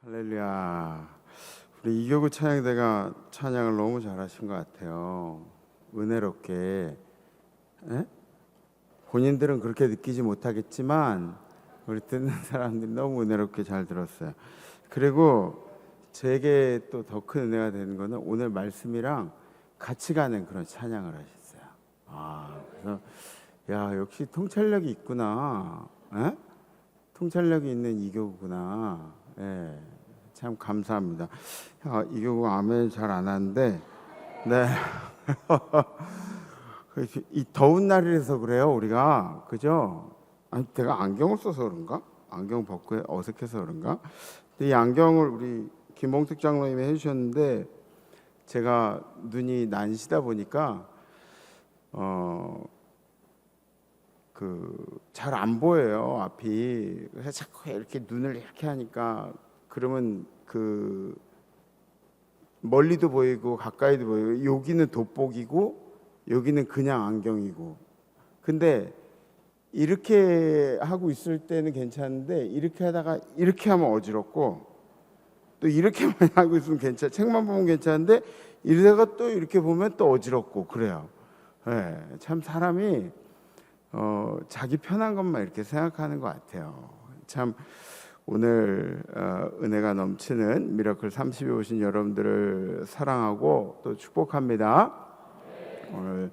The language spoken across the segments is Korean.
할렐루야. 우리 이교구 찬양대가 찬양을 너무 잘하신 것 같아요. 은혜롭게. 에? 본인들은 그렇게 느끼지 못하겠지만 우리 듣는 사람들이 너무 은혜롭게 잘 들었어요. 그리고 제게 또 더 큰 은혜가 되는 거는 오늘 말씀이랑 같이 가는 그런 찬양을 하셨어요. 그래서 야, 역시 통찰력이 있구나. 에? 통찰력이 있는 이교구구나. 예, 참 감사합니다. 이교구 아멘 잘 안 하는데, 네. 이 더운 날이라서 그래요, 우리가. 그죠? 아니, 내가 안경을 써서 그런가? 안경 벗고 어색해서 그런가? 근데 이 안경을 우리 김봉특 장로님이 해주셨는데, 제가 눈이 난시다 보니까, 잘 안 보여요, 앞이. 그래서 자꾸 이렇게 눈을 이렇게 하니까 그러면 멀리도 보이고 가까이도 보이고, 여기는 돋보기고 여기는 그냥 안경이고. 근데 이렇게 하고 있을 때는 괜찮은데 이렇게 하다가 이렇게 하면 어지럽고, 또 이렇게만 하고 있으면 괜찮아, 책만 보면 괜찮은데 이러다가 또 이렇게 보면 또 어지럽고 그래요. 네, 참 사람이 자기 편한 것만 이렇게 생각하는 것 같아요. 참 오늘 은혜가 넘치는 미라클 30에 오신 여러분들을 사랑하고 또 축복합니다. 오늘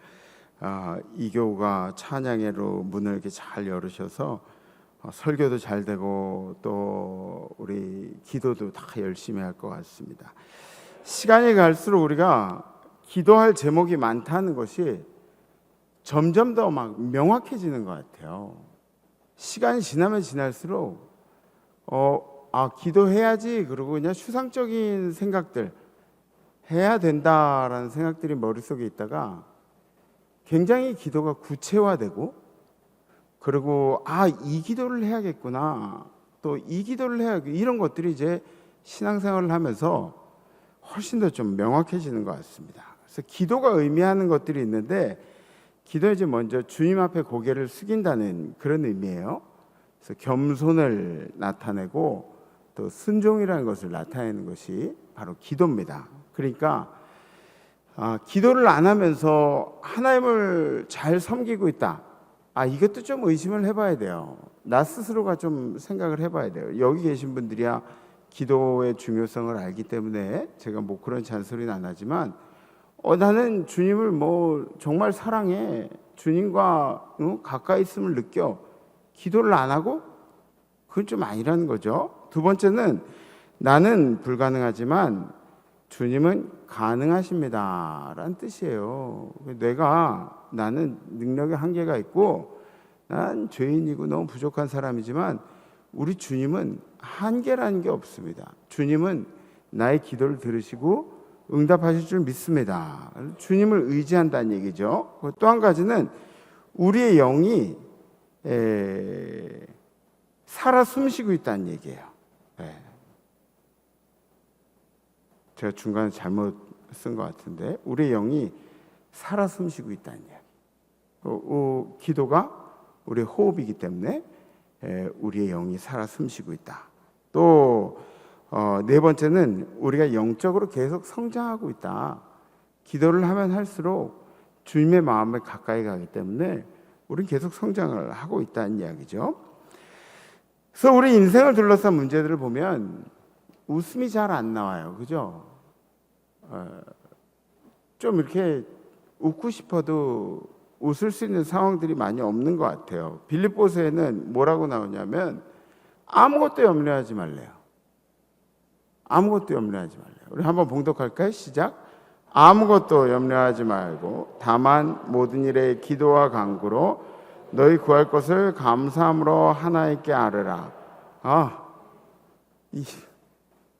이교우가 찬양회로 문을 이렇게 잘 열으셔서 설교도 잘 되고 또 우리 기도도 다 열심히 할 것 같습니다. 시간이 갈수록 우리가 기도할 제목이 많다는 것이 점점 더 막 명확해지는 것 같아요. 시간이 지나면 지날수록 기도해야지, 그리고 그냥 추상적인 생각들, 해야 된다라는 생각들이 머릿속에 있다가 굉장히 기도가 구체화되고, 그리고 이 기도를 해야겠구나, 또 이 기도를 해야겠구나, 이런 것들이 이제 신앙생활을 하면서 훨씬 더 좀 명확해지는 것 같습니다. 그래서 기도가 의미하는 것들이 있는데, 기도는 이제 먼저 주님 앞에 고개를 숙인다는 그런 의미예요. 그래서 겸손을 나타내고 또 순종이라는 것을 나타내는 것이 바로 기도입니다. 그러니까 기도를 안 하면서 하나님을 잘 섬기고 있다, 이것도 좀 의심을 해봐야 돼요. 나 스스로가 좀 생각을 해봐야 돼요. 여기 계신 분들이야 기도의 중요성을 알기 때문에 제가 뭐 그런 잔소리는 안 하지만, 나는 주님을 정말 사랑해, 주님과 가까이 있음을 느껴, 기도를 안 하고? 그건 좀 아니라는 거죠. 두 번째는 나는 불가능하지만 주님은 가능하십니다 라는 뜻이에요. 나는 능력의 한계가 있고 난 죄인이고 너무 부족한 사람이지만 우리 주님은 한계라는 게 없습니다. 주님은 나의 기도를 들으시고 응답하실 줄 믿습니다. 주님을 의지한다는 얘기죠. 또 한 가지는 우리의 영이 살아 숨쉬고 있다는 얘기예요. 제가 중간에 잘못 쓴 것 같은데, 우리의 영이 살아 숨쉬고 있다는 이야기. 기도가 우리의 호흡이기 때문에 우리의 영이 살아 숨쉬고 있다. 또 네 번째는 우리가 영적으로 계속 성장하고 있다. 기도를 하면 할수록 주님의 마음에 가까이 가기 때문에 우리는 계속 성장을 하고 있다는 이야기죠. 그래서 우리 인생을 둘러싼 문제들을 보면 웃음이 잘 안 나와요. 그죠? 좀 이렇게 웃고 싶어도 웃을 수 있는 상황들이 많이 없는 것 같아요. 빌립보서에는 뭐라고 나오냐면 아무것도 염려하지 말래요. 아무것도 염려하지 말래요. 우리 한번 봉독할까요? 시작. 아무것도 염려하지 말고 다만 모든 일에 기도와 간구로 너희 구할 것을 감사함으로 하나님께 아뢰라.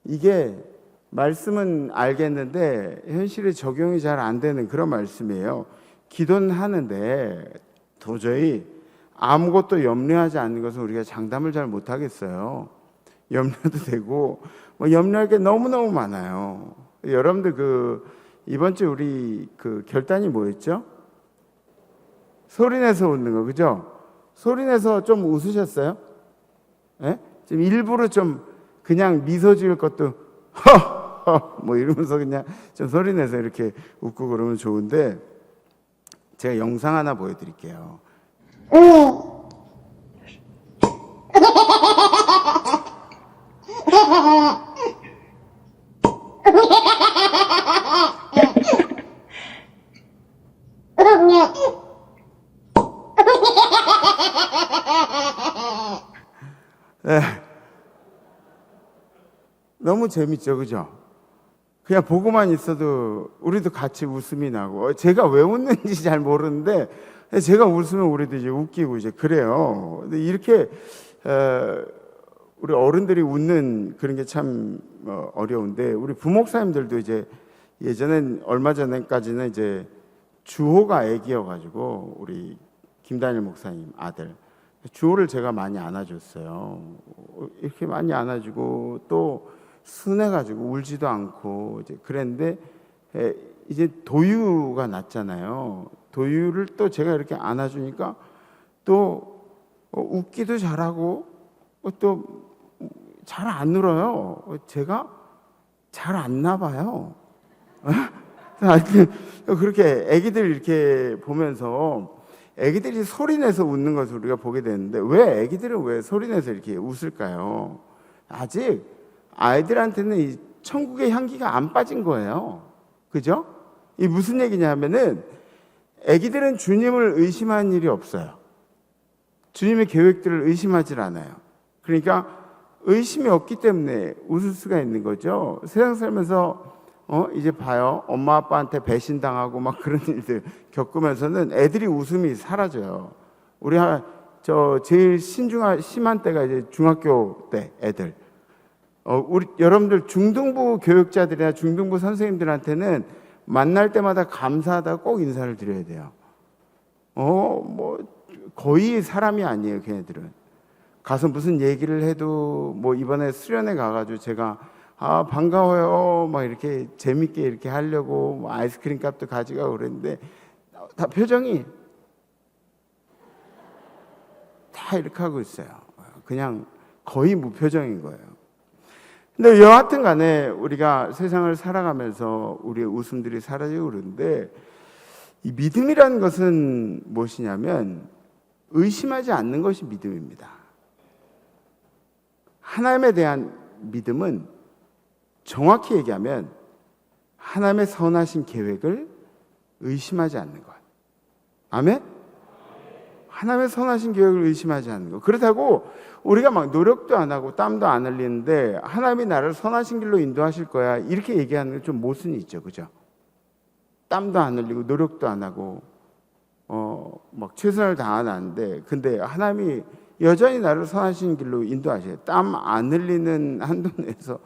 이게 말씀은 알겠는데 현실에 적용이 잘 안 되는 그런 말씀이에요. 기도는 하는데 도저히 아무것도 염려하지 않는 것은 우리가 장담을 잘 못하겠어요. 염려도 되고 염려할 게 너무너무 많아요. 여러분들 이번 주 우리 결단이 뭐였죠? 소리내서 웃는 거, 그죠? 소리내서 좀 웃으셨어요? 예? 지금 일부러 좀 그냥 미소 지을 것도 허허 뭐 이러면서 그냥 좀 소리 내서 이렇게 웃고 그러면 좋은데, 제가 영상 하나 보여드릴게요. 네. 너무 재밌죠, 그죠? 그냥 보고만 있어도 우리도 같이 웃음이 나고, 제가 왜 웃는지 잘 모르는데 제가 웃으면 우리도 이제 웃기고 이제 그래요. 근데 이렇게 우리 어른들이 웃는 그런 게 참 어려운데, 우리 부목사님들도 이제 예전엔 얼마 전에까지는 이제 주호가 애기여가지고 우리 김다니엘 목사님 아들 주호를 제가 많이 안아줬어요. 이렇게 많이 안아주고 또 순해가지고 울지도 않고 이제 그랬는데, 이제 도유가 났잖아요. 도유를 또 제가 이렇게 안아주니까 또 웃기도 잘하고 또 잘 안 울어요. 제가 잘 안 나봐요. 그렇게 애기들 이렇게 보면서 애기들이 소리내서 웃는 것을 우리가 보게 되는데, 왜 애기들은 왜 소리내서 이렇게 웃을까요? 아직 아이들한테는 이 천국의 향기가 안 빠진 거예요. 그죠? 이 무슨 얘기냐면은, 애기들은 주님을 의심한 일이 없어요. 주님의 계획들을 의심하지 않아요. 그러니까 의심이 없기 때문에 웃을 수가 있는 거죠. 세상 살면서 이제 봐요. 엄마 아빠한테 배신당하고 막 그런 일들 겪으면서는 애들이 웃음이 사라져요. 우리 제일 심한 때가 이제 중학교 때 애들. 우리 여러분들 중등부 교육자들이나 중등부 선생님들한테는 만날 때마다 감사하다고 꼭 인사를 드려야 돼요. 뭐 거의 사람이 아니에요, 걔네들은. 가서 무슨 얘기를 해도 뭐 이번에 수련회 가가지고 제가 반가워요 막 이렇게 재밌게 이렇게 하려고 뭐 아이스크림 값도 가져가고 그랬는데, 다 표정이 다 이렇게 하고 있어요. 그냥 거의 무표정인 거예요. 근데 여하튼 간에 우리가 세상을 살아가면서 우리의 웃음들이 사라지고 그러는데, 이 믿음이라는 것은 무엇이냐면 의심하지 않는 것이 믿음입니다. 하나님에 대한 믿음은 정확히 얘기하면 하나님의 선하신 계획을 의심하지 않는 것. 아멘? 하나님의 선하신 계획을 의심하지 않는 것. 그렇다고 우리가 막 노력도 안 하고 땀도 안 흘리는데 하나님이 나를 선하신 길로 인도하실 거야, 이렇게 얘기하는 게 좀 모순이 있죠, 그죠? 땀도 안 흘리고 노력도 안 하고 막 최선을 다하는데, 근데 하나님이 여전히 나를 선하신 길로 인도하셔요. 땀 안 흘리는 한도 내에서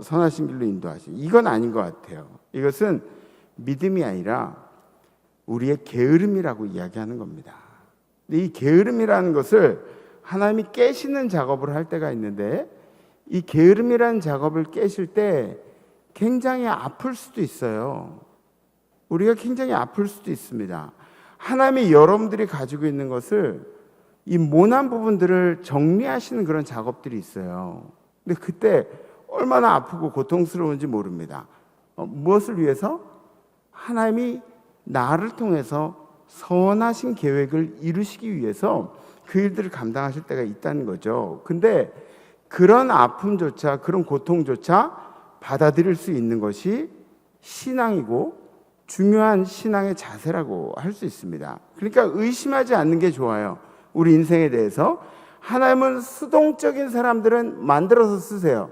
선하신 길로 인도하셔요. 이건 아닌 것 같아요. 이것은 믿음이 아니라 우리의 게으름이라고 이야기하는 겁니다. 근데 이 게으름이라는 것을 하나님이 깨시는 작업을 할 때가 있는데, 이 게으름이라는 작업을 깨실 때 굉장히 아플 수도 있어요. 우리가 굉장히 아플 수도 있습니다. 하나님이 여러분들이 가지고 있는 것을, 이 모난 부분들을 정리하시는 그런 작업들이 있어요. 근데 그때 얼마나 아프고 고통스러운지 모릅니다. 무엇을 위해서? 하나님이 나를 통해서 선하신 계획을 이루시기 위해서 그 일들을 감당하실 때가 있다는 거죠. 근데 그런 아픔조차, 그런 고통조차 받아들일 수 있는 것이 신앙이고 중요한 신앙의 자세라고 할 수 있습니다. 그러니까 의심하지 않는 게 좋아요. 우리 인생에 대해서. 하나님은 수동적인 사람들은 만들어서 쓰세요.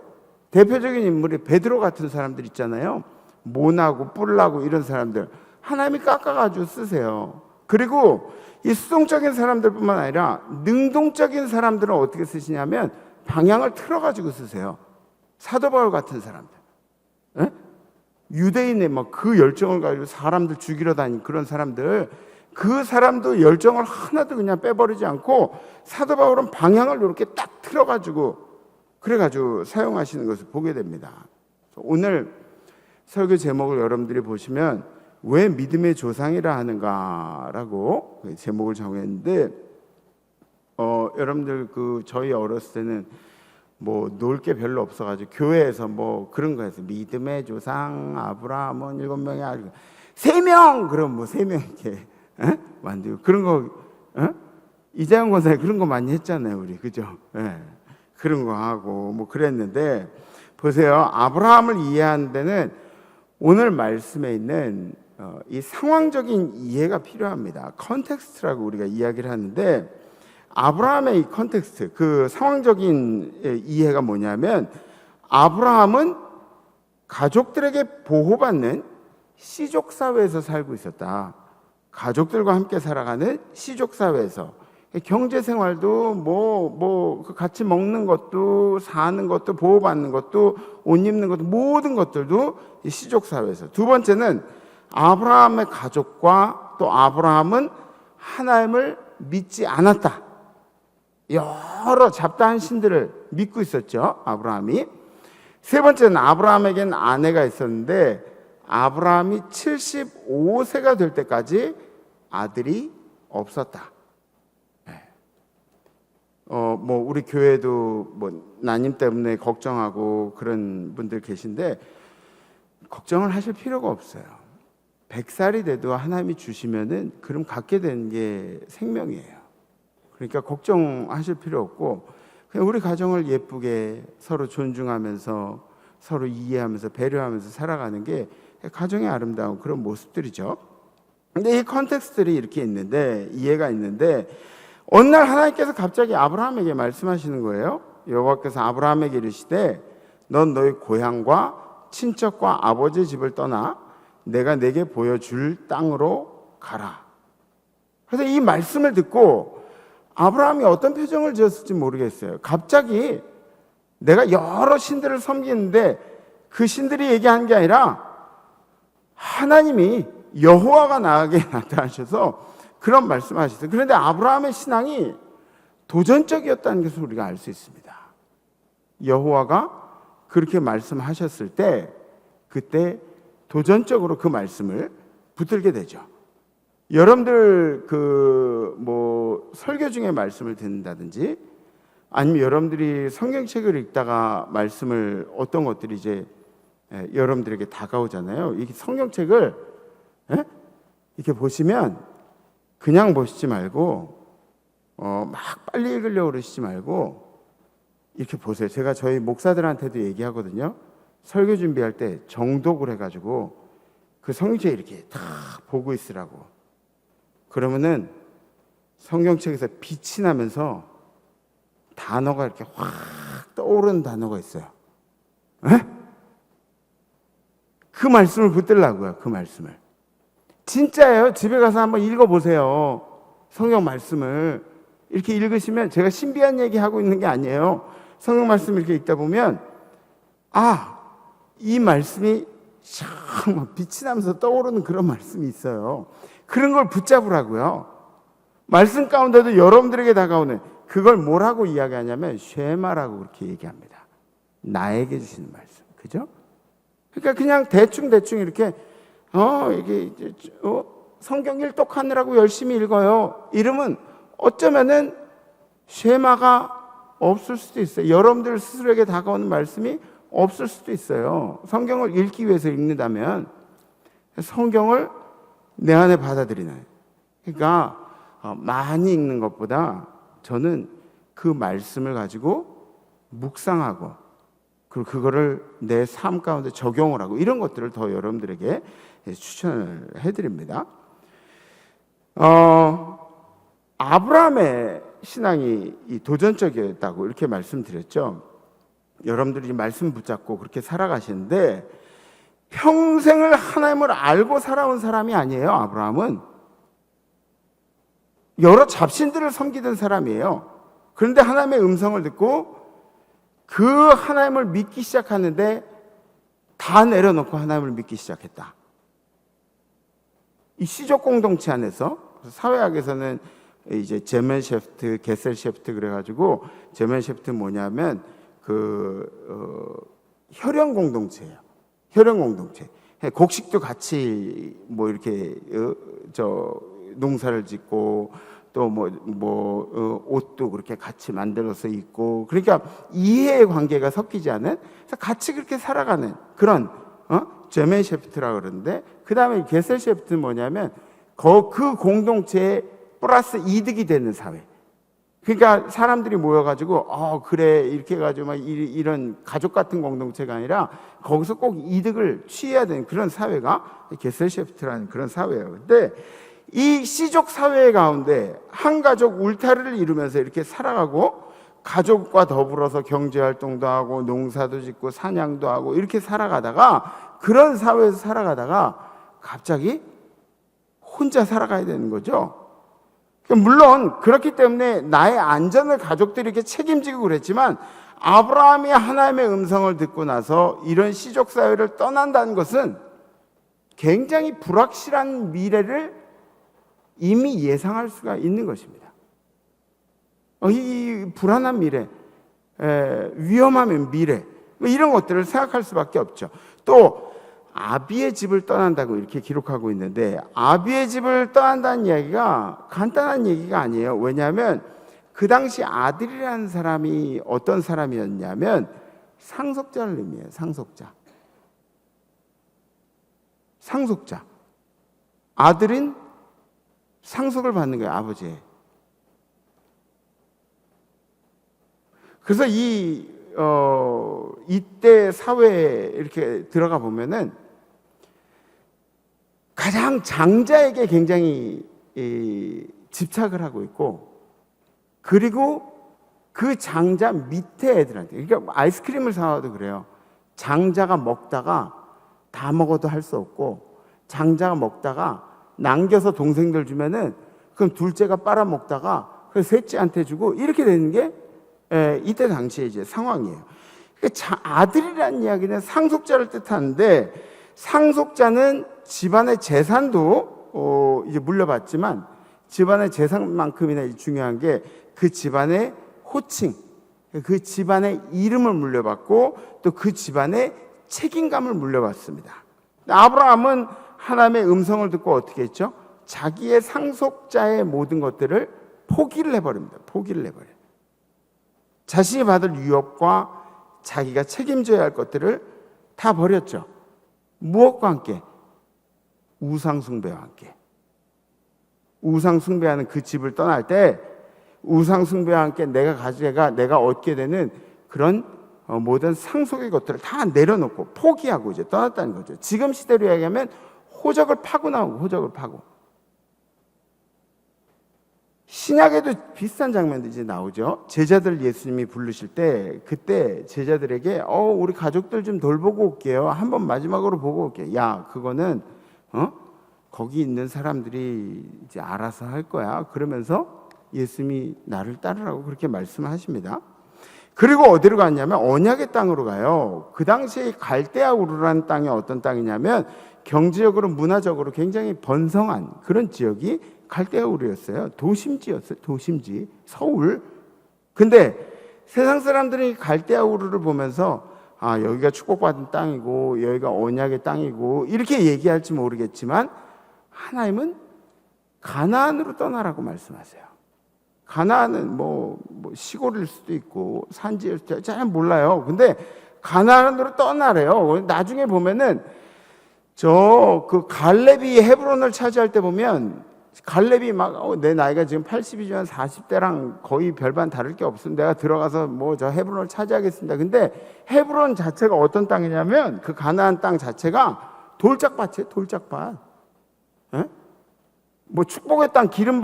대표적인 인물이 베드로 같은 사람들 있잖아요. 모나고 뿔나고 이런 사람들 하나님이 깎아가지고 쓰세요. 그리고 이 수동적인 사람들뿐만 아니라 능동적인 사람들은 어떻게 쓰시냐면 방향을 틀어가지고 쓰세요. 사도 바울 같은 사람들, 에? 유대인의 막 그 열정을 가지고 사람들 죽이러 다니는 그런 사람들, 그 사람도 열정을 하나도 그냥 빼버리지 않고 사도 바울은 방향을 이렇게 딱 틀어가지고 그래가지고 사용하시는 것을 보게 됩니다. 오늘 설교 제목을 여러분들이 보시면 왜 믿음의 조상이라 하는가라고 제목을 정했는데, 여러분들 저희 어렸을 때는 뭐 놀 게 별로 없어가지고 교회에서 뭐 그런 거 해서 믿음의 조상 아브라함은 7명이 아니고 3명 그럼 뭐 3명 이렇게 만들고 그런 거 이재영 권사님 그런 거 많이 했잖아요 우리 그죠? 그런 거 하고 뭐 그랬는데 보세요 아브라함을 이해하는 데는 오늘 말씀에 있는 이 상황적인 이해가 필요합니다. 컨텍스트라고 우리가 이야기를 하는데 아브라함의 이 컨텍스트, 그 상황적인 이해가 뭐냐면 아브라함은 가족들에게 보호받는 시족 사회에서 살고 있었다. 가족들과 함께 살아가는 시족 사회에서 경제 생활도 같이 먹는 것도 사는 것도 보호받는 것도 옷 입는 것도 모든 것들도 시족 사회에서. 두 번째는 아브라함의 가족과 또 아브라함은 하나님을 믿지 않았다. 여러 잡다한 신들을 믿고 있었죠. 아브라함이. 세 번째는 아브라함에겐 아내가 있었는데 아브라함이 75세가 될 때까지 아들이 없었다. 뭐 우리 교회도 뭐 난임 때문에 걱정하고 그런 분들 계신데 걱정을 하실 필요가 없어요. 100살이 돼도 하나님이 주시면은 그럼 갖게 되는 게 생명이에요. 그러니까 걱정하실 필요 없고 그냥 우리 가정을 예쁘게 서로 존중하면서 서로 이해하면서 배려하면서 살아가는 게 가정의 아름다운 그런 모습들이죠. 근데 이 컨텍스트들이 이렇게 있는데 이해가 있는데 어느 날 하나님께서 갑자기 아브라함에게 말씀하시는 거예요. 여호와께서 아브라함에게 이르시되 넌 너희 고향과 친척과 아버지 집을 떠나 내가 내게 보여줄 땅으로 가라. 그래서 이 말씀을 듣고 아브라함이 어떤 표정을 지었을지 모르겠어요. 갑자기 내가 여러 신들을 섬기는데 그 신들이 얘기한 게 아니라 하나님이 여호와가 나에게 나타나셔서 그런 말씀하셨어요. 그런데 아브라함의 신앙이 도전적이었다는 것을 우리가 알 수 있습니다. 여호와가 그렇게 말씀하셨을 때 그때 도전적으로 그 말씀을 붙들게 되죠. 여러분들 설교 중에 말씀을 듣는다든지 아니면 여러분들이 성경책을 읽다가 말씀을 어떤 것들이 이제 여러분들에게 다가오잖아요. 이 성경책을 이렇게 보시면 그냥 보시지 말고 막 빨리 읽으려고 그러시지 말고 이렇게 보세요. 제가 저희 목사들한테도 얘기하거든요. 설교 준비할 때 정독을 해가지고 그 성경책 이렇게 다 보고 있으라고. 그러면은 성경책에서 빛이 나면서 단어가 이렇게 확 떠오르는 단어가 있어요. 그 말씀을 붙들라고요. 그 말씀을. 진짜예요. 집에 가서 한번 읽어보세요. 성경 말씀을. 이렇게 읽으시면 제가 신비한 얘기하고 있는 게 아니에요. 성경 말씀을 이렇게 읽다 보면 이 말씀이 참 빛이 나면서 떠오르는 그런 말씀이 있어요. 그런 걸 붙잡으라고요. 말씀 가운데도 여러분들에게 다가오는 그걸 뭐라고 이야기하냐면 쉐마라고 그렇게 얘기합니다. 나에게 주시는 말씀. 그죠? 그러니까 그냥 대충 이렇게 성경 일독하느라고 열심히 읽어요. 이러면 어쩌면은 쉐마가 없을 수도 있어요. 여러분들 스스로에게 다가오는 말씀이 없을 수도 있어요. 성경을 읽기 위해서 읽는다면 성경을 내 안에 받아들이는. 그러니까 많이 읽는 것보다 저는 그 말씀을 가지고 묵상하고 그리고 그거를 내 삶 가운데 적용을 하고 이런 것들을 더 여러분들에게 추천을 해드립니다. 아브라함의 신앙이 도전적이었다고 이렇게 말씀드렸죠. 여러분들이 말씀 붙잡고 그렇게 살아가시는데 평생을 하나님을 알고 살아온 사람이 아니에요. 아브라함은 여러 잡신들을 섬기던 사람이에요. 그런데 하나님의 음성을 듣고 그 하나님을 믿기 시작하는데 다 내려놓고 하나님을 믿기 시작했다. 이 시족 공동체 안에서 사회학에서는 이제 제멘 셰프트, 게셀 셰프트 그래가지고 제멘 셰프트 뭐냐면 혈연 공동체예요. 혈연 공동체. 곡식도 같이 뭐 이렇게 농사를 짓고 또 옷도 그렇게 같이 만들어서 입고, 그러니까 이해의 관계가 섞이지 않은, 그래서 같이 그렇게 살아가는 그런 제멘셰프트라 그러는데, 그 다음에 게셀셰프트는 뭐냐면 그 공동체에 플러스 이득이 되는 사회. 그러니까 사람들이 모여가지고 그래 이렇게 해가지고 막 이런 가족 같은 공동체가 아니라 거기서 꼭 이득을 취해야 되는 그런 사회가 게셀셰프트라는 그런 사회예요. 근데 이 시족 사회 가운데 한 가족 울타리를 이루면서 이렇게 살아가고, 가족과 더불어서 경제활동도 하고 농사도 짓고 사냥도 하고 이렇게 살아가다가, 그런 사회에서 살아가다가 갑자기 혼자 살아가야 되는 거죠. 물론 그렇기 때문에 나의 안전을 가족들이 이렇게 책임지고 그랬지만, 아브라함이 하나님의 음성을 듣고 나서 이런 시족 사회를 떠난다는 것은 굉장히 불확실한 미래를 이미 예상할 수가 있는 것입니다. 이 불안한 미래, 위험한 미래, 이런 것들을 생각할 수밖에 없죠. 또 아비의 집을 떠난다고 이렇게 기록하고 있는데, 아비의 집을 떠난다는 이야기가 간단한 얘기가 아니에요. 왜냐하면 그 당시 아들이라는 사람이 어떤 사람이었냐면 상속자를 의미해요. 상속자. 아들은 상속을 받는 거예요, 아버지의. 그래서 이때 사회에 이렇게 들어가 보면은 가장 장자에게 굉장히 집착을 하고 있고, 그리고 그 장자 밑에 애들한테, 그러니까 아이스크림을 사와도 그래요. 장자가 먹다가 다 먹어도 할 수 없고, 장자가 먹다가 남겨서 동생들 주면은 그럼 둘째가 빨아먹다가 그 셋째한테 주고, 이렇게 되는 게 이때 당시에 이제 상황이에요. 그러니까 아들이라는 이야기는 상속자를 뜻하는데, 상속자는 집안의 재산도 이제 물려받지만, 집안의 재산만큼이나 중요한 게 그 집안의 호칭, 그 집안의 이름을 물려받고, 또 그 집안의 책임감을 물려받습니다. 아브라함은 하나님의 음성을 듣고 어떻게 했죠? 자기의 상속자의 모든 것들을 포기를 해버립니다. 자신이 받을 유업과 자기가 책임져야 할 것들을 다 버렸죠. 무엇과 함께? 우상숭배와 함께. 우상숭배하는 그 집을 떠날 때, 우상숭배와 함께 내가 얻게 되는 그런 모든 상속의 것들을 다 내려놓고 포기하고 이제 떠났다는 거죠. 지금 시대로 이야기하면 호적을 파고 나오고, 호적을 파고. 신약에도 비슷한 장면도 이제 나오죠. 제자들 예수님이 부르실 때, 그때 제자들에게 우리 가족들 좀 돌보고 올게요. 한번 마지막으로 보고 올게요. 야, 그거는 거기 있는 사람들이 이제 알아서 할 거야. 그러면서 예수님이 나를 따르라고 그렇게 말씀하십니다. 그리고 어디로 갔냐면 언약의 땅으로 가요. 그 당시에 갈대아 우르라는 땅이 어떤 땅이냐면 경제적으로 문화적으로 굉장히 번성한 그런 지역이 갈대아 우르였어요. 도심지였어요. 도심지, 서울. 근데 세상 사람들이 갈대아 우르를 보면서 여기가 축복받은 땅이고 여기가 언약의 땅이고 이렇게 얘기할지 모르겠지만, 하나님은 가나안으로 떠나라고 말씀하세요. 가나안은 뭐 시골일 수도 있고 산지일 수도 있고 잘 몰라요. 근데 가나안으로 떠나래요. 나중에 보면은 그 갈렙이 헤브론을 차지할 때 보면, 갈렙이 막 내 나이가 지금 80이지만 40대랑 거의 별반 다를 게 없으면 내가 들어가서 저 헤브론을 차지하겠습니다. 근데 헤브론 자체가 어떤 땅이냐면, 그 가나안 땅 자체가 돌짝밭이에요. 돌짝밭. 에? 축복의 땅, 기름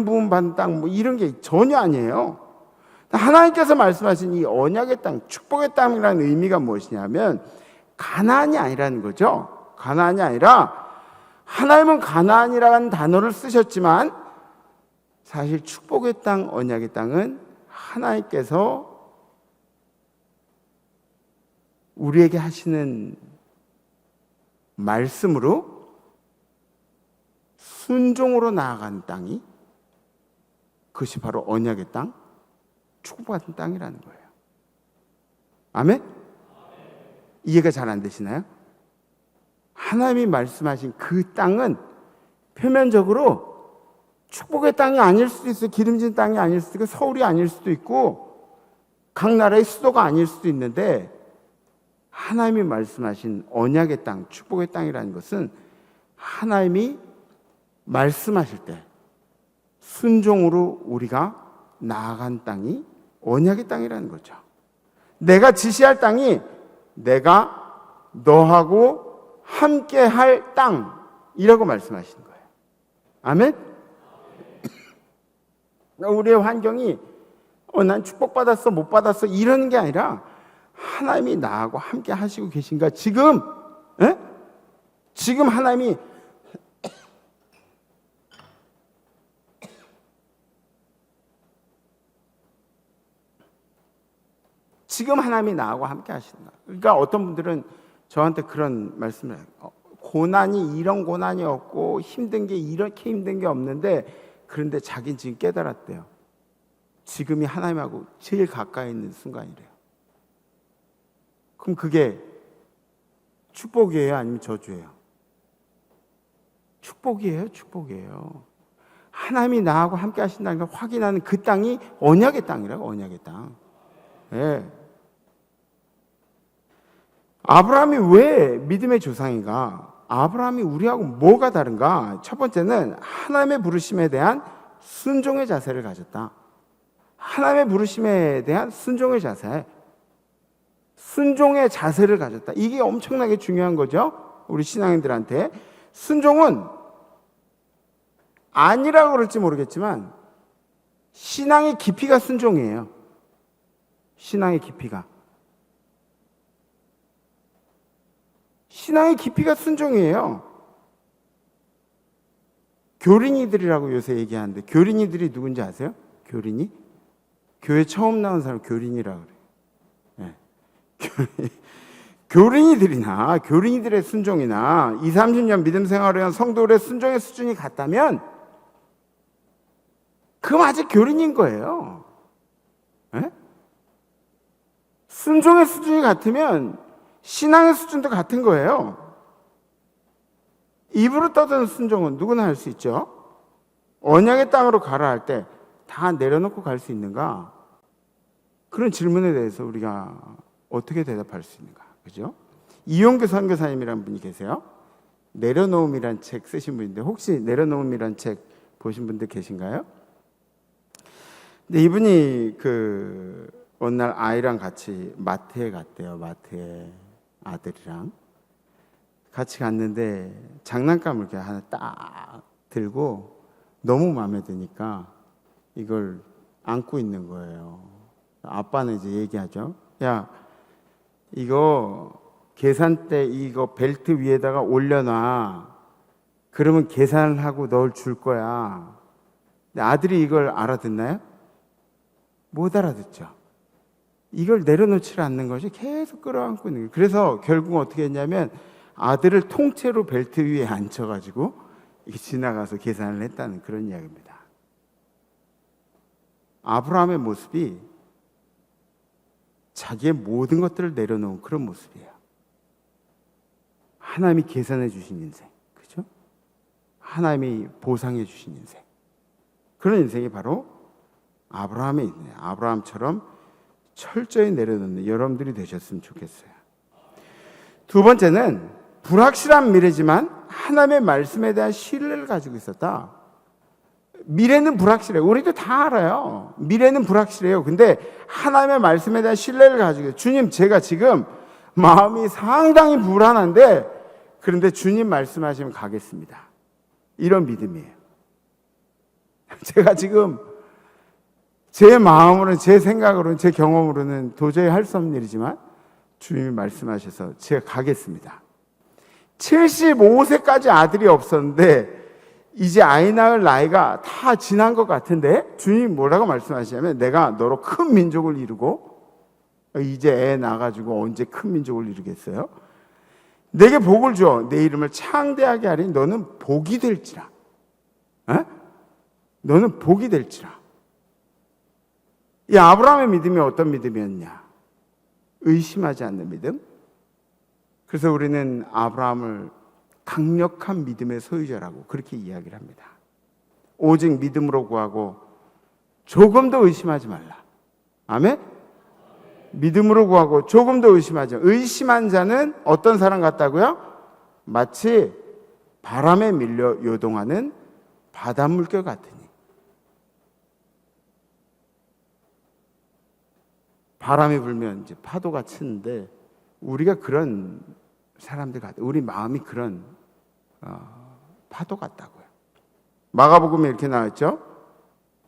부음 받은 땅, 이런 게 전혀 아니에요. 하나님께서 말씀하신 이 언약의 땅, 축복의 땅이라는 의미가 무엇이냐면, 가나안이 아니라는 거죠. 가나안이 아니라, 하나님은 가나안이라는 단어를 쓰셨지만, 사실 축복의 땅, 언약의 땅은 하나님께서 우리에게 하시는 말씀으로 순종으로 나아가는 땅이, 그것이 바로 언약의 땅, 축복받은 땅이라는 거예요. 아멘? 이해가 잘 안 되시나요? 하나님이 말씀하신 그 땅은 표면적으로 축복의 땅이 아닐 수도 있어요. 기름진 땅이 아닐 수도 있고 서울이 아닐 수도 있고 각 나라의 수도가 아닐 수도 있는데 하나님이 말씀하신 언약의 땅, 축복의 땅이라는 것은 하나님이 말씀하실 때 순종으로 우리가 나아간 땅이 언약의 땅이라는 거죠. 내가 지시할 땅이 내가 너하고 함께 할 땅이라고 말씀하시는 거예요. 아멘? 우리의 환경이 난 축복받았어 못 받았어 이러는 게 아니라 하나님이 나하고 함께 하시고 계신가. 지금 지금 하나님이 나하고 함께 하신다. 그러니까 어떤 분들은 저한테 그런 말씀을 해요. 고난이 이런 고난이 없고 힘든 게 이렇게 힘든 게 없는데 그런데 자기는 지금 깨달았대요. 지금이 하나님하고 제일 가까이 있는 순간이래요. 그럼 그게 축복이에요? 아니면 저주예요? 축복이에요? 축복이에요. 하나님이 나하고 함께 하신다는 걸 확인하는 그 땅이 언약의 땅이라고. 언약의 땅. 예. 아브라함이 왜 믿음의 조상인가? 아브라함이 우리하고 뭐가 다른가? 첫 번째는 하나님의 부르심에 대한 순종의 자세를 가졌다. 하나님의 부르심에 대한 순종의 자세. 순종의 자세를 가졌다. 이게 엄청나게 중요한 거죠. 우리 신앙인들한테. 순종은 아니라고 그럴지 모르겠지만 신앙의 깊이가 순종이에요. 신앙의 깊이가. 신앙의 깊이가 순종이에요. 교린이들이라고 요새 얘기하는데 교린이들이 누군지 아세요? 교린이? 교회 처음 나온 사람 교린이라고 그래요. 네. 교린이들의 순종이나 20, 30년 믿음 생활을 한 성도들의 순종의 수준이 같다면 그럼 아직 교린인 거예요. 네? 순종의 수준이 같으면 신앙의 수준도 같은 거예요. 입으로 떠드는 순종은 누구나 할 수 있죠. 언약의 땅으로 가라 할 때 다 내려놓고 갈 수 있는가? 그런 질문에 대해서 우리가 어떻게 대답할 수 있는가? 그죠? 이용규 선교사님이라는 분이 계세요. 내려놓음이란 책 쓰신 분인데 혹시 내려놓음이란 책 보신 분들 계신가요? 근데 이분이 어느 날 아이랑 같이 마트에 갔대요. 마트에 아들이랑 같이 갔는데 장난감을 이렇게 하나 딱 들고 너무 마음에 드니까 이걸 안고 있는 거예요. 아빠는 이제 얘기하죠. 야, 이거 계산대 이거 벨트 위에다가 올려놔. 그러면 계산을 하고 널 줄 거야. 근데 아들이 이걸 알아듣나요? 못 알아듣죠. 이걸 내려놓지 않는 것이 계속 끌어안고 있는 거예요. 그래서 결국 어떻게 했냐면 아들을 통째로 벨트 위에 앉혀가지고 이렇게 지나가서 계산을 했다는 그런 이야기입니다. 아브라함의 모습이 자기의 모든 것들을 내려놓은 그런 모습이에요. 하나님이 계산해 주신 인생, 그죠? 하나님이 보상해 주신 인생. 그런 인생이 바로 아브라함의 인생. 아브라함처럼 철저히 내려놓는 여러분들이 되셨으면 좋겠어요. 두 번째는 불확실한 미래지만 하나님의 말씀에 대한 신뢰를 가지고 있었다. 미래는 불확실해요. 우리도 다 알아요. 미래는 불확실해요. 근데 하나님의 말씀에 대한 신뢰를 가지고 있어요. 주님, 제가 지금 마음이 상당히 불안한데 그런데 주님 말씀하시면 가겠습니다. 이런 믿음이에요. 제가 지금 제 마음으로는, 제 생각으로는, 제 경험으로는 도저히 할 수 없는 일이지만 주님이 말씀하셔서 제가 가겠습니다. 75세까지 아들이 없었는데 이제 아이 낳을 나이가 다 지난 것 같은데 주님이 뭐라고 말씀하시냐면 내가 너로 큰 민족을 이루고 이제 애 낳아가지고 언제 큰 민족을 이루겠어요? 내게 복을 줘. 내 이름을 창대하게 하리니 너는 복이 될지라. 에? 너는 복이 될지라. 이 아브라함의 믿음이 어떤 믿음이었냐? 의심하지 않는 믿음. 그래서 우리는 아브라함을 강력한 믿음의 소유자라고 그렇게 이야기를 합니다. 오직 믿음으로 구하고 조금도 의심하지 말라. 아멘? 믿음으로 구하고 조금도 의심하지 말라. 의심한 자는 어떤 사람 같다고요? 마치 바람에 밀려 요동하는 바닷물결 같으니. 바람이 불면 이제 파도가 치는데 우리가 그런 사람들 같아. 우리 마음이 그런 파도 같다고요. 마가복음에 이렇게 나왔죠.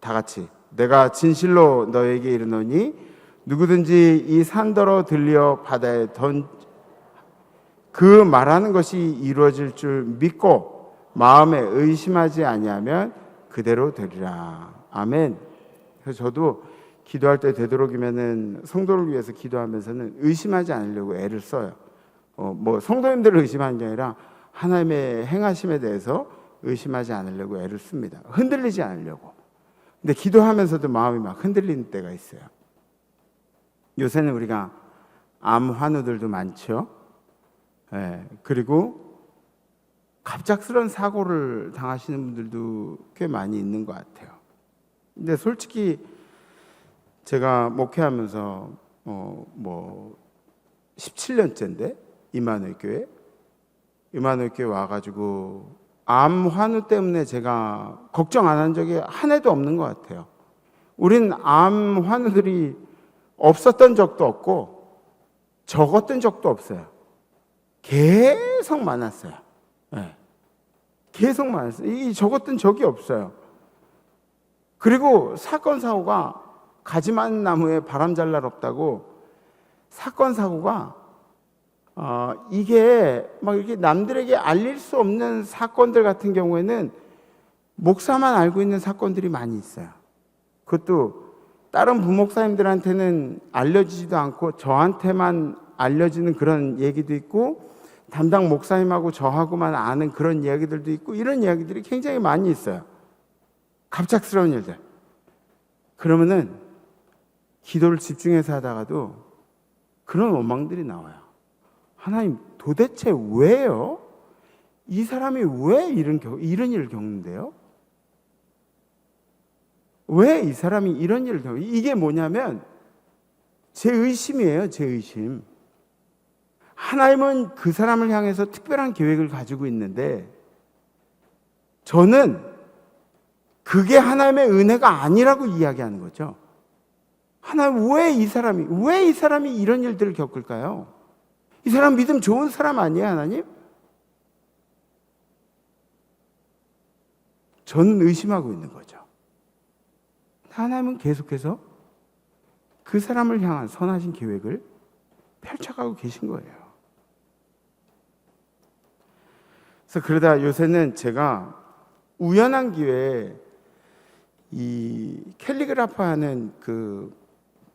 다 같이 내가 진실로 너에게 이르노니 누구든지 이 산더러 들려 바다에 그 말하는 것이 이루어질 줄 믿고 마음에 의심하지 아니하면 그대로 되리라. 아멘. 그래서 저도 기도할 때 되도록이면은 성도를 위해서 기도하면서는 의심하지 않으려고 애를 써요. 뭐 성도님들을 의심하는 게 아니라 하나님의 행하심에 대해서 의심하지 않으려고 애를 씁니다. 흔들리지 않으려고. 근데 기도하면서도 마음이 막 흔들리는 때가 있어요. 요새는 우리가 암 환우들도 많죠. 예, 그리고 갑작스러운 사고를 당하시는 분들도 꽤 많이 있는 것 같아요. 근데 솔직히 제가 목회하면서 17년째인데 이만희 교회 와가지고 암 환우 때문에 제가 걱정 안 한 적이 한 해도 없는 것 같아요. 우린 암 환우들이 없었던 적도 없고 적었던 적도 없어요. 계속 많았어요. 네. 계속 많았어요. 이 적었던 적이 없어요. 그리고 사건 사고가 가지 많은 나무에 바람 잘 날 없다고 사건 사고가 이게 막 이렇게 남들에게 알릴 수 없는 사건들 같은 경우에는 목사만 알고 있는 사건들이 많이 있어요. 그것도 다른 부목사님들한테는 알려지지도 않고 저한테만 알려지는 그런 얘기도 있고 담당 목사님하고 저하고만 아는 그런 이야기들도 있고 이런 이야기들이 굉장히 많이 있어요. 갑작스러운 일들. 그러면은 기도를 집중해서 하다가도 그런 원망들이 나와요. 하나님 도대체 왜요? 이 사람이 왜 이런 일을 겪는데요? 왜 이 사람이 이런 일을 겪는데요? 이게 뭐냐면 제 의심이에요. 제 의심. 하나님은 그 사람을 향해서 특별한 계획을 가지고 있는데 저는 그게 하나님의 은혜가 아니라고 이야기하는 거죠. 하나님 왜 이 사람이 이런 일들을 겪을까요? 이 사람 믿음 좋은 사람 아니에요, 하나님? 저는 의심하고 있는 거죠. 하나님은 계속해서 그 사람을 향한 선하신 계획을 펼쳐가고 계신 거예요. 그래서 그러다 요새는 제가 우연한 기회에 이 캘리그라프 하는 그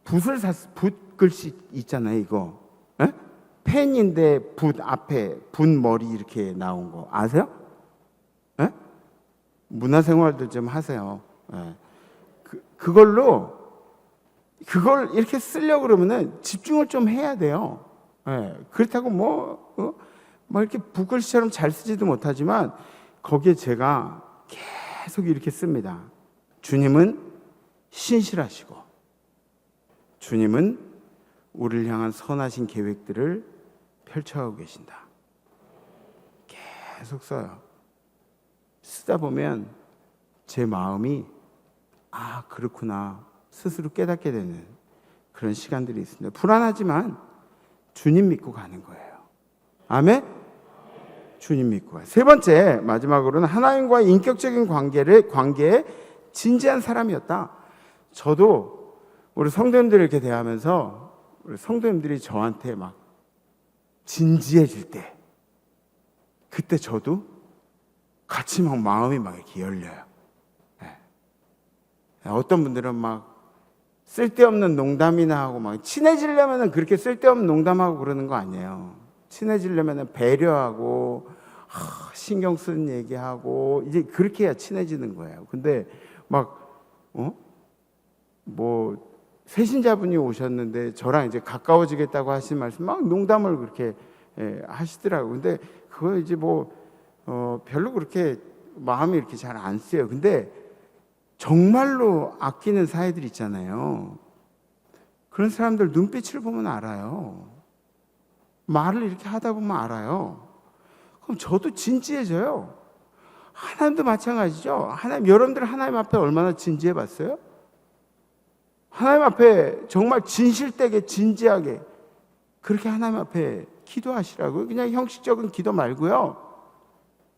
붓 글씨 있잖아요, 이거. 에? 펜인데 붓 앞에 붓 머리 이렇게 나온 거 아세요? 에? 문화생활도 좀 하세요. 에. 그걸 이렇게 쓰려고 그러면은 집중을 좀 해야 돼요. 에. 그렇다고 뭐 이렇게 붓글씨처럼 잘 쓰지도 못하지만 거기에 제가 계속 이렇게 씁니다. 주님은 신실하시고 주님은 우리를 향한 선하신 계획들을 펼쳐가고 계신다. 계속 써요. 쓰다 보면 제 마음이 그렇구나 스스로 깨닫게 되는 그런 시간들이 있습니다. 불안하지만 주님 믿고 가는 거예요. 아멘? 주님 믿고 가요. 세 번째, 마지막으로는 하나님과의 인격적인 관계에 진지한 사람이었다. 저도 우리 성도님들 이렇게 대하면서 우리 성도님들이 저한테 막 진지해질 때 그때 저도 같이 막 마음이 막 이렇게 열려요. 네. 어떤 분들은 막 쓸데없는 농담이나 하고 막 친해지려면은 그렇게 쓸데없는 농담하고 그러는 거 아니에요. 친해지려면은 배려하고 신경 쓰는 얘기하고 이제 그렇게 해야 친해지는 거예요. 근데 막 세신자분이 오셨는데 저랑 이제 가까워지겠다고 하신 말씀 막 농담을 그렇게 하시더라고요. 근데 그거 이제 별로 그렇게 마음이 이렇게 잘 안 쓰여요. 근데 정말로 아끼는 사이들 있잖아요. 그런 사람들 눈빛을 보면 알아요. 말을 이렇게 하다 보면 알아요. 그럼 저도 진지해져요. 하나님도 마찬가지죠. 하나님, 여러분들 하나님 앞에 얼마나 진지해 봤어요? 하나님 앞에 정말 진실되게 진지하게 그렇게 하나님 앞에 기도하시라고요. 그냥 형식적인 기도 말고요.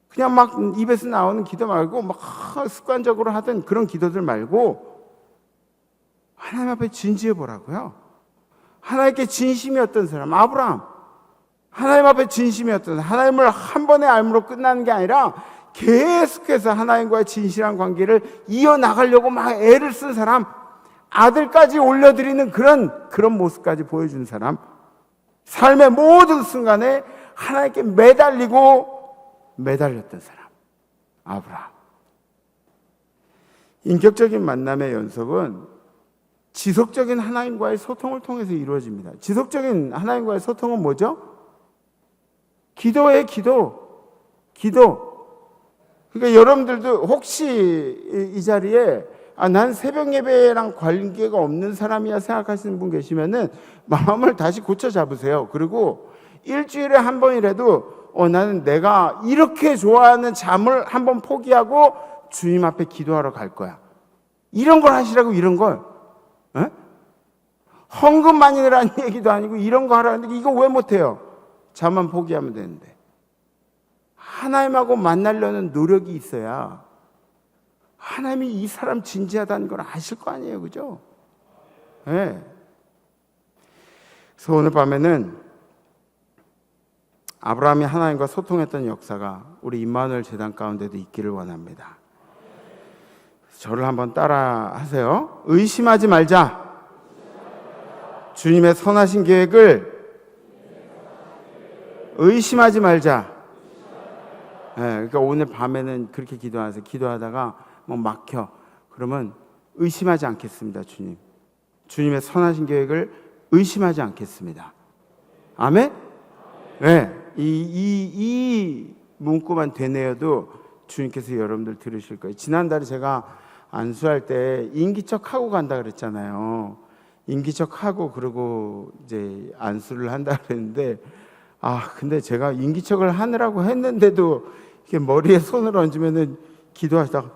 그냥 막 입에서 나오는 기도 말고 막 습관적으로 하던 그런 기도들 말고 하나님 앞에 진지해 보라고요. 하나님께 진심이었던 사람, 아브라함. 하나님 앞에 진심이었던 사람, 하나님을 한 번의 알므로 끝나는 게 아니라 계속해서 하나님과의 진실한 관계를 이어나가려고 막 애를 쓴 사람, 아들까지 올려드리는 그런 모습까지 보여준 사람, 삶의 모든 순간에 하나님께 매달렸던 사람, 아브라함. 인격적인 만남의 연속은 지속적인 하나님과의 소통을 통해서 이루어집니다. 지속적인 하나님과의 소통은 뭐죠? 기도예요, 기도. 그러니까 여러분들도 혹시 이 자리에 난 새벽 예배랑 관계가 없는 사람이야 생각하시는 분 계시면은 마음을 다시 고쳐 잡으세요. 그리고 일주일에 한 번이라도 나는 내가 이렇게 좋아하는 잠을 한 번 포기하고 주님 앞에 기도하러 갈 거야. 이런 걸 하시라고, 이런 걸. 에? 헌금 많이 내라는 얘기도 아니고 이런 거 하라는데 이거 왜 못해요? 잠만 포기하면 되는데. 하나님하고 만나려는 노력이 있어야 하나님이 이 사람 진지하다는 걸 아실 거 아니에요, 그죠? 네. 그래서 오늘 밤에는 아브라함이 하나님과 소통했던 역사가 우리 임마누엘 재단 가운데도 있기를 원합니다. 저를 한번 따라 하세요. 의심하지 말자. 주님의 선하신 계획을 의심하지 말자. 네, 그러니까 오늘 밤에는 그렇게 기도하세요. 기도하다가 뭐 막혀. 그러면 의심하지 않겠습니다, 주님. 주님의 선하신 계획을 의심하지 않겠습니다. 아멘? 네, 이 문구만 되뇌어도 주님께서 여러분들 들으실 거예요. 지난달에 제가 안수할 때 인기척하고 간다 그랬잖아요. 인기척하고 그러고 이제 안수를 한다 그랬는데 근데 제가 인기척을 하느라고 했는데도 이렇게 머리에 손을 얹으면은 기도하다가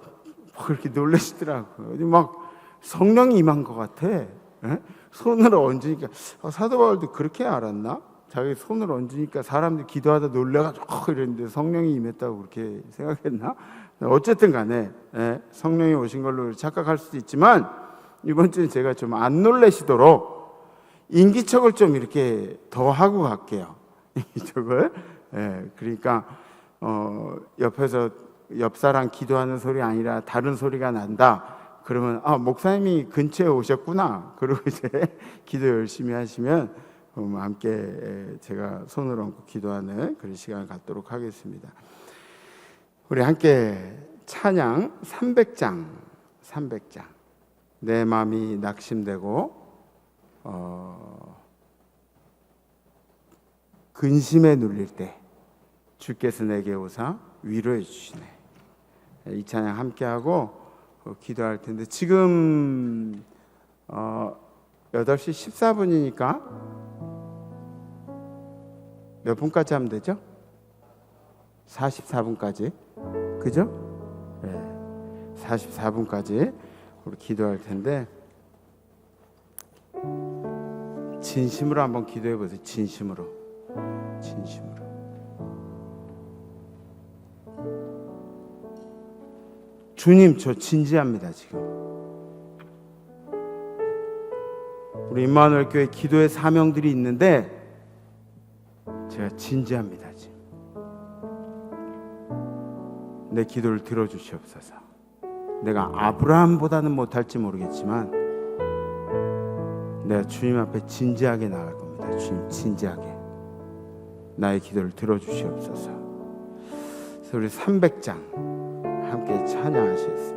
그렇게 놀라시더라고요. 막 성령이 임한 것 같아. 에? 손을 얹으니까 사도 바울도 그렇게 알았나? 자기 손을 얹으니까 사람들이 기도하다 놀래가지고 이랬는데 성령이 임했다고 그렇게 생각했나? 어쨌든 간에 성령이 오신 걸로 착각할 수도 있지만 이번 주에 제가 좀 안 놀라시도록 인기척을 좀 이렇게 더 하고 갈게요. 인기척을. 그러니까 옆에서 옆사람 기도하는 소리 아니라 다른 소리가 난다. 그러면 목사님이 근처에 오셨구나. 그리고 이제 기도 열심히 하시면 함께 제가 손을 얹고 기도하는 그런 시간을 갖도록 하겠습니다. 우리 함께 찬양 300장 내 마음이 낙심되고 근심에 눌릴 때 주께서 내게 오사 위로해 주시네. 이 찬양 함께하고 기도할 텐데 지금 8시 14분이니까 몇 분까지 하면 되죠? 44분까지. 그죠? 네. 44분까지 우리 기도할 텐데 진심으로 한번 기도해 보세요. 진심으로. 주님, 저 진지합니다, 지금. 우리 임마누엘 교회 기도의 사명들이 있는데 제가 진지합니다, 지금. 내 기도를 들어주시옵소서. 내가 아브라함보다는 못할지 모르겠지만 내가 주님 앞에 진지하게 나갈 겁니다. 주님, 진지하게 나의 기도를 들어주시옵소서. 그래서 우리 300장 함께 찬양하시겠습니다.